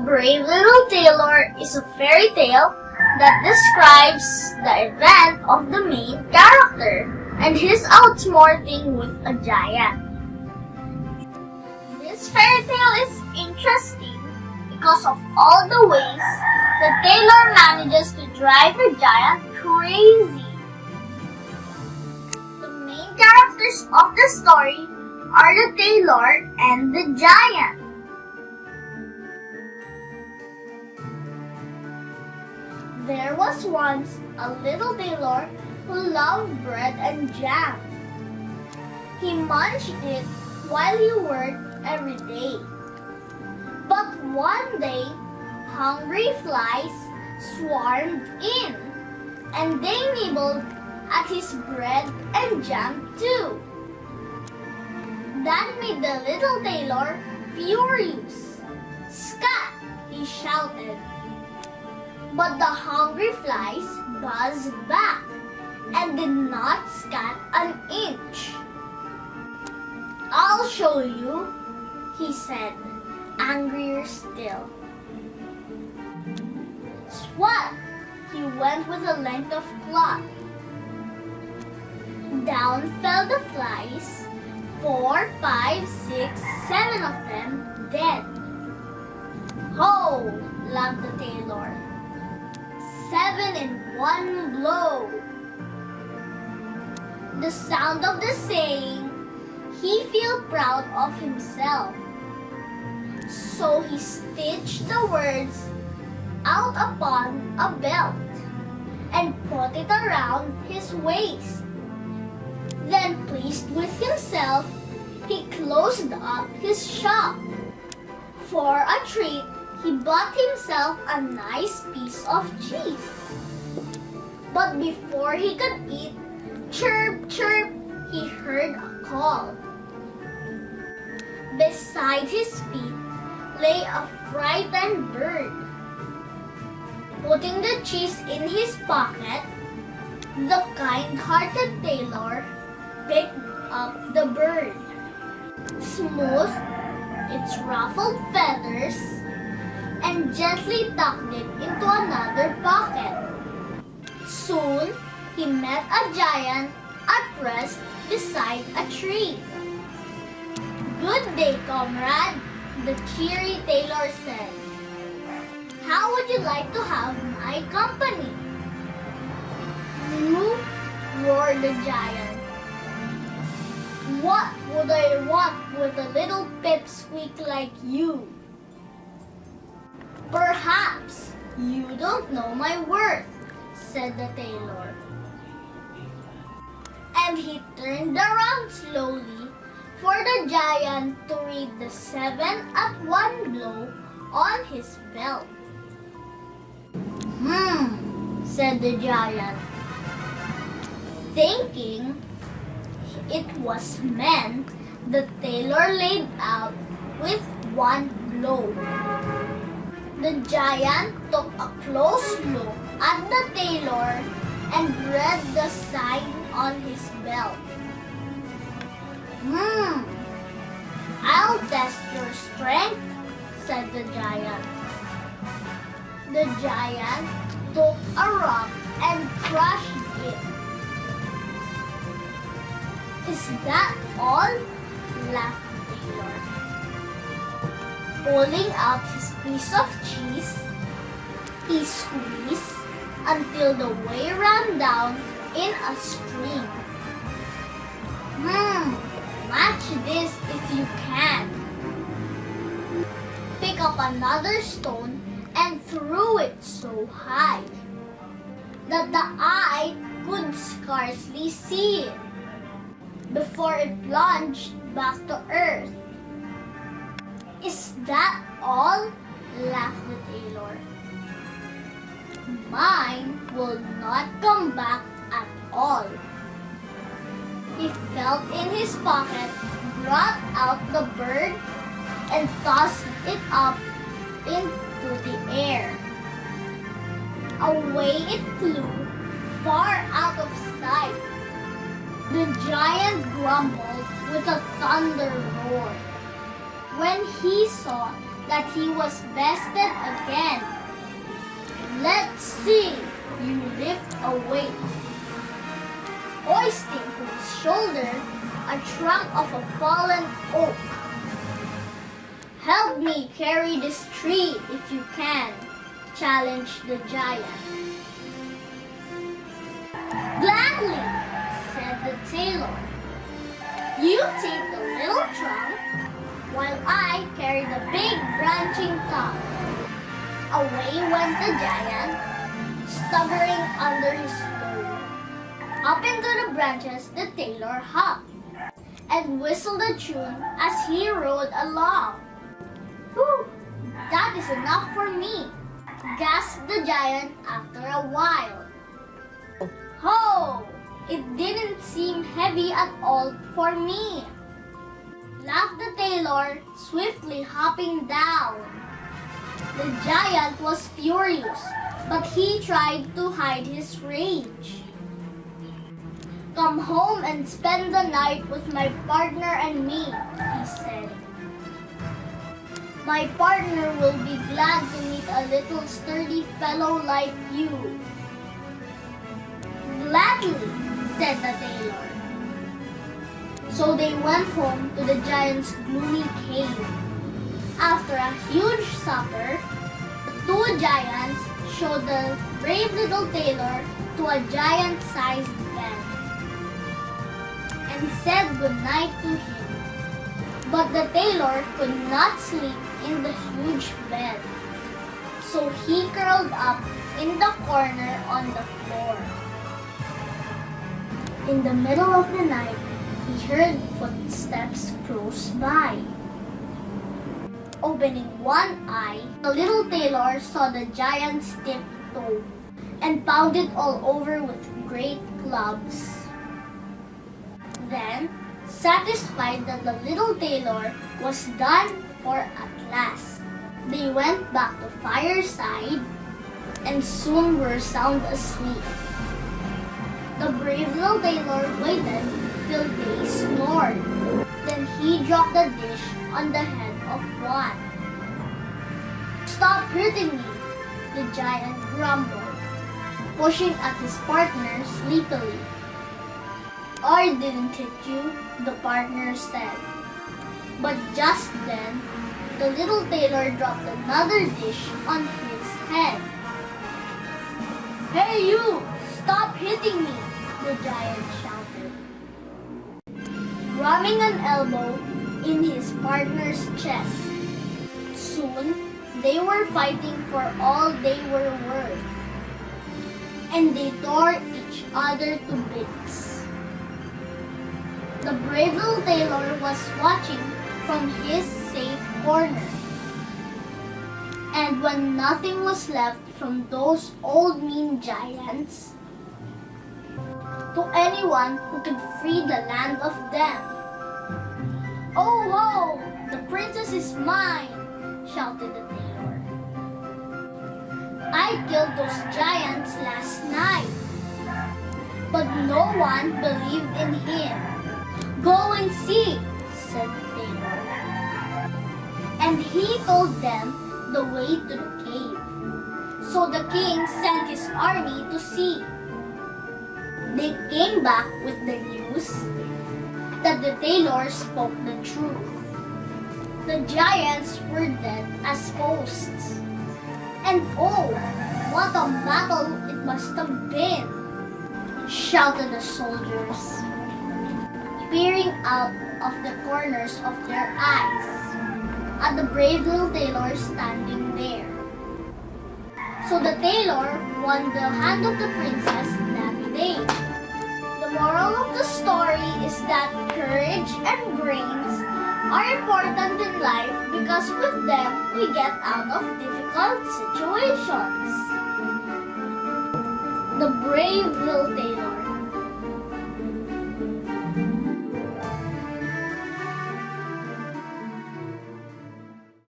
Brave Little Tailor is a fairy tale that describes the event of the main character and his outsmarting with a giant. This fairy tale is interesting because of all the ways the Tailor manages to drive the giant crazy. The main characters of the story are the Tailor and the giant. There was once a little Tailor who loved bread and jam. He munched it while he worked every day. But one day, hungry flies swarmed in, and they nibbled at his bread and jam too. That made the little Tailor furious. "Scat!" he shouted. But the hungry flies buzzed back and did not scat an inch. "I'll show you," he said, angrier still. Swat! He went with a length of cloth. Down fell the flies, 4, 5, 6, 7 of them dead. "Ho!" laughed the Tailor. 7 in one blow. The sound of the saying, he felt proud of himself. So he stitched the words out upon a belt and put it around his waist. Then, pleased with himself, he closed up his shop. For a treat, he bought himself a nice piece of cheese. But before he could eat, chirp, chirp, he heard a call. Beside his feet lay a frightened bird. Putting the cheese in his pocket, the kind-hearted Tailor picked up the bird, smoothed its ruffled feathers, and gently tucked it into another pocket. Soon, he met a giant at rest beside a tree. "Good day, comrade," the cheery Tailor said. "How would you like to have my company?" "You?" roared the giant. "What would I want with a little pipsqueak like you?" "Perhaps you don't know my worth," said the Tailor. And he turned around slowly for the giant to read the 7 at one blow on his belt. Said the giant, thinking it was meant the Tailor laid out with one blow. The giant took a close look at the Tailor and read the sign on his belt. "I'll test your strength," said the giant. The giant took a rock and crushed it. "Is that all?" laughed the Tailor. Pulling out his piece of cheese, he squeezed until the whey ran down in a stream. Match this if you can." Pick up another stone and threw it so high that the eye could scarcely see it before it plunged back to earth. "Is that all?" laughed the Tailor. "Mine will not come back at all." He felt in his pocket, brought out the bird, and tossed it up into the air. Away it flew, far out of sight. The giant grumbled with a thunder roar when he saw that he was bested again. Let's see you lift a weight. Hoisting to his shoulder a trunk of a fallen oak. Help me carry this tree if you can, challenged the giant. Gladly, said the tailor. You take the little trunk, while I carry the big branching top. Away went the giant, staggering under his load. Up into the branches the tailor hopped, and whistled a tune as he rode along. Whew, that is enough for me, gasped the giant after a while. Ho! It didn't seem heavy at all for me, laughed the tailor, swiftly hopping down. The giant was furious, but he tried to hide his rage. Come home and spend the night with my partner and me, he said. My partner will be glad to meet a little sturdy fellow like you. Gladly, said the tailor. So they went home to the giant's gloomy cave. After a huge supper, the two giants showed the brave little tailor to a giant-sized bed and said goodnight to him. But the tailor could not sleep in the huge bed, so he curled up in the corner on the floor. In the middle of the night, he heard footsteps close by. Opening one eye, the little tailor saw the giant's tiptoe and pounded all over with great clubs. Then, satisfied that the little tailor was done for at last, they went back to fireside and soon were sound asleep. The brave little tailor waited till they snored. Then he dropped the dish on the head of one. Stop hurting me, the giant grumbled, pushing at his partner sleepily. I didn't hit you, the partner said. But just then, the little tailor dropped another dish on his head. Hey you! Stop hitting me! The giant shouted, ramming an elbow in his partner's chest. Soon, they were fighting for all they were worth, and they tore each other to bits. The brave little tailor was watching from his safe corner, and when nothing was left from those old mean giants, to anyone who could free the land of them. Oh ho! The princess is mine! Shouted the tailor. I killed those giants last night, but no one believed in him. Go and see, said the tailor. And he told them the way to the cave. So the king sent his army to see. They came back with the news that the tailor spoke the truth. The giants were dead as posts. And oh, what a battle it must have been, shouted the soldiers, peering out of the corners of their eyes at the brave little tailor standing there. So the tailor won the hand of the princess that day. The moral of the story is that courage and brains are important in life because with them we get out of difficult situations. The brave little tailor